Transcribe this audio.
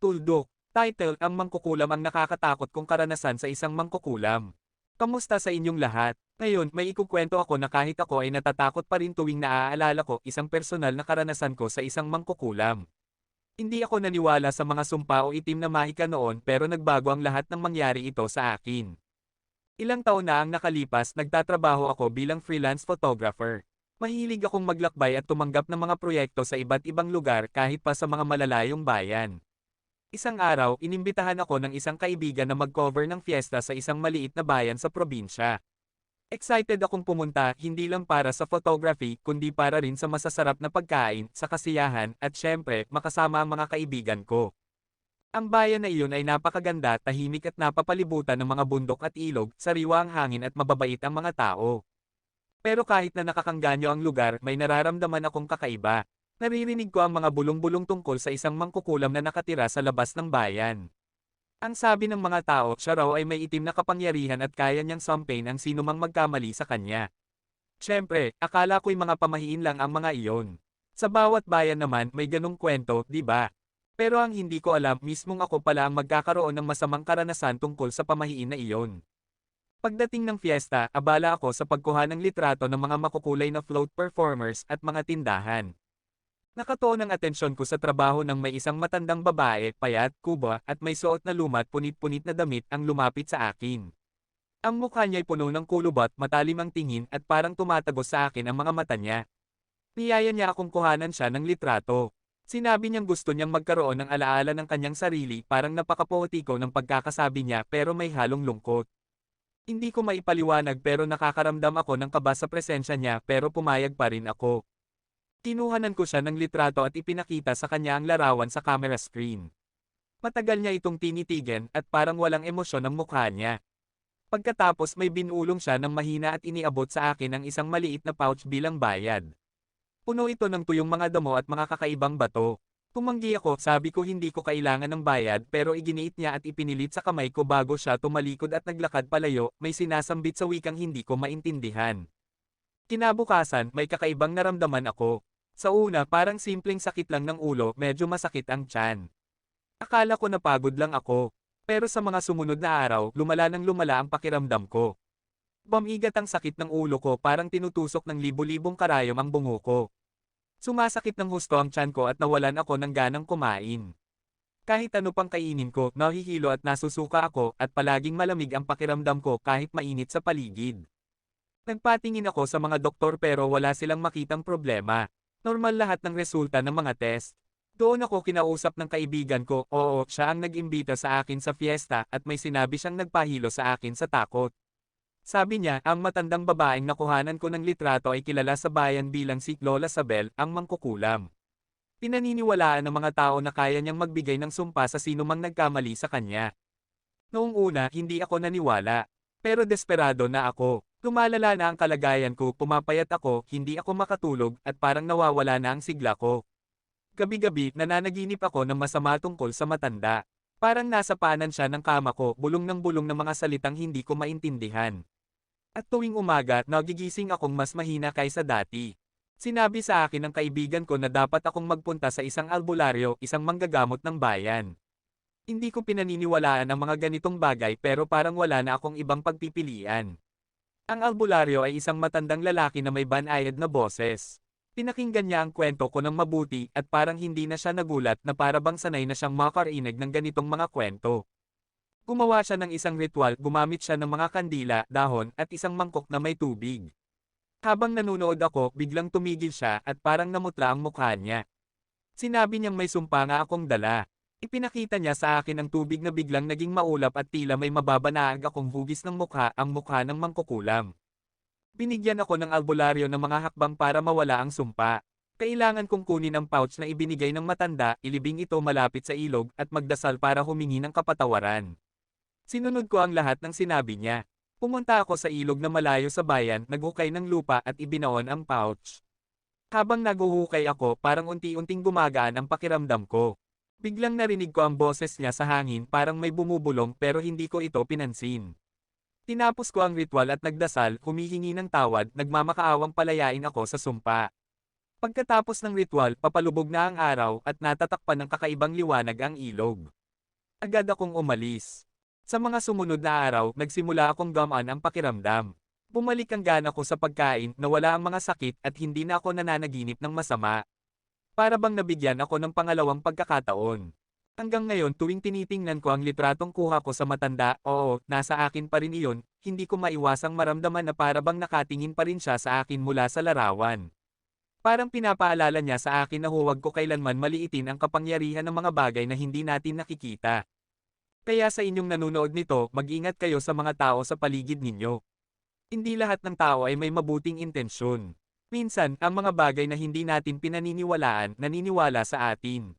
Tuldok. Title, Ang Mangkukulam ang nakakatakot kong karanasan sa isang mangkukulam. Kamusta sa inyong lahat? Ngayon, may ikukwento ako na kahit ako ay natatakot pa rin tuwing naaalala ko isang personal na karanasan ko sa isang mangkukulam. Hindi ako naniwala sa mga sumpa o itim na mahika noon pero nagbago ang lahat ng mangyari ito sa akin. Ilang taon na ang nakalipas, nagtatrabaho ako bilang freelance photographer. Mahilig akong maglakbay at tumanggap ng mga proyekto sa iba't ibang lugar kahit pa sa mga malalayong bayan. Isang araw, inimbitahan ako ng isang kaibigan na mag-cover ng fiesta sa isang maliit na bayan sa probinsya. Excited akong pumunta, hindi lang para sa photography, kundi para rin sa masasarap na pagkain, sa kasiyahan, at syempre, makasama ang mga kaibigan ko. Ang bayan na iyon ay napakaganda, tahimik at napapalibutan ng mga bundok at ilog, sariwa ang hangin at mababait ang mga tao. Pero kahit na nakakangganyo ang lugar, may nararamdaman akong kakaiba. Naririnig ko ang mga bulong-bulong tungkol sa isang mangkukulam na nakatira sa labas ng bayan. Ang sabi ng mga tao, siya raw ay may itim na kapangyarihan at kaya niyang sampain ang sinumang magkamali sa kanya. Siyempre, akala ko'y mga pamahiin lang ang mga iyon. Sa bawat bayan naman, may ganong kwento, di ba? Pero ang hindi ko alam, mismong ako pala ang magkakaroon ng masamang karanasan tungkol sa pamahiin na iyon. Pagdating ng fiesta, abala ako sa pagkuha ng litrato ng mga makukulay na float performers at mga tindahan. Nakatuon ang atensyon ko sa trabaho ng may isang matandang babae, payat, kuba, at may suot na lumat punit-punit na damit ang lumapit sa akin. Ang mukha niya'y puno ng kulubot, matalim ang tingin at parang tumatagos sa akin ang mga mata niya. Niyaya niya akong kuhanan siya ng litrato. Sinabi niyang gusto niyang magkaroon ng alaala ng kanyang sarili, parang napakapoetiko ng pagkakasabi niya pero may halong lungkot. Hindi ko maipaliwanag pero nakakaramdam ako ng kaba sa presensya niya pero pumayag pa rin ako. Kinuhanan ko siya ng litrato at ipinakita sa kanya ang larawan sa camera screen. Matagal niya itong tinitigan at parang walang emosyon ang mukha niya. Pagkatapos may binulong siya ng mahina at iniabot sa akin ang isang maliit na pouch bilang bayad. Puno ito ng tuyong mga damo at mga kakaibang bato. Tumanggi ako, sabi ko hindi ko kailangan ng bayad pero iginiit niya at ipinilit sa kamay ko bago siya tumalikod at naglakad palayo, may sinasambit sa wikang hindi ko maintindihan. Kinabukasan, may kakaibang naramdaman ako. Sa una, parang simpleng sakit lang ng ulo, medyo masakit ang tiyan. Akala ko napagod lang ako. Pero sa mga sumunod na araw, lumala ng lumala ang pakiramdam ko. Bumigat ang sakit ng ulo ko, parang tinutusok ng libu-libong karayom ang bungo ko. Sumasakit ng husto ang tiyan ko at nawalan ako ng ganang kumain. Kahit ano pang kainin ko, nahihilo at nasusuka ako at palaging malamig ang pakiramdam ko kahit mainit sa paligid. Nagpatingin ako sa mga doktor pero wala silang makitang problema. Normal lahat ng resulta ng mga test. Doon ako kinausap ng kaibigan ko, oo, siya ang nag-imbita sa akin sa fiesta at may sinabi siyang nagpahilo sa akin sa takot. Sabi niya, ang matandang babaeng nakuhanan ko ng litrato ay kilala sa bayan bilang si Lola Sabel, ang mangkukulam. Pinaniniwalaan ng mga tao na kaya niyang magbigay ng sumpa sa sinumang nagkamali sa kanya. Noong una, hindi ako naniwala. Pero desperado na ako. Lumalala na ang kalagayan ko, pumapayat ako, hindi ako makatulog, at parang nawawala na ang sigla ko. Gabi-gabi, nananaginip ako ng masama tungkol sa matanda. Parang nasa paanan siya ng kama ko, bulong ng mga salitang hindi ko maintindihan. At tuwing umaga, nagigising akong mas mahina kaysa dati. Sinabi sa akin ng kaibigan ko na dapat akong magpunta sa isang albularyo, isang manggagamot ng bayan. Hindi ko pinaniniwalaan ang mga ganitong bagay pero parang wala na akong ibang pagpipilian. Ang albularyo ay isang matandang lalaki na may banayad na boses. Pinakinggan niya ang kwento ko ng mabuti at parang hindi na siya nagulat na para bang sanay na siyang makarinig ng ganitong mga kwento. Gumawa siya ng isang ritual, gumamit siya ng mga kandila, dahon, at isang mangkok na may tubig. Habang nanunood ako, biglang tumigil siya at parang namutla ang mukha niya. Sinabi niyang may sumpa nga akong dala. Ipinakita niya sa akin ang tubig na biglang naging maulap at tila may mababanaag akong hugis ng mukha, ang mukha ng mangkukulam. Binigyan ako ng albularyo ng mga hakbang para mawala ang sumpa. Kailangan kong kunin ang pouch na ibinigay ng matanda, ilibing ito malapit sa ilog, at magdasal para humingi ng kapatawaran. Sinunod ko ang lahat ng sinabi niya. Pumunta ako sa ilog na malayo sa bayan, naghukay ng lupa at ibinaon ang pouch. Habang naguhukay ako, parang unti-unting gumagaan ang pakiramdam ko. Biglang narinig ko ang boses niya sa hangin, parang may bumubulong pero hindi ko ito pinansin. Tinapos ko ang ritual at nagdasal, humihingi ng tawad, nagmamakaawang palayain ako sa sumpa. Pagkatapos ng ritual, papalubog na ang araw at natatakpan ng kakaibang liwanag ang ilog. Agad akong umalis. Sa mga sumunod na araw, nagsimula akong gamaan ang pakiramdam. Bumalik ang gana ko sa pagkain, nawala ang mga sakit at hindi na ako nananaginip ng masama. Para bang nabigyan ako ng pangalawang pagkakataon. Hanggang ngayon tuwing tinitingnan ko ang litratong kuha ko sa matanda, oo, nasa akin pa rin iyon, hindi ko maiwasang maramdaman na para bang nakatingin pa rin siya sa akin mula sa larawan. Parang pinapaalala niya sa akin na huwag ko kailanman maliitin ang kapangyarihan ng mga bagay na hindi natin nakikita. Kaya sa inyong nanunood nito, mag-ingat kayo sa mga tao sa paligid ninyo. Hindi lahat ng tao ay may mabuting intensyon. Minsan, ang mga bagay na hindi natin pinaniniwalaan, naniniwala sa atin.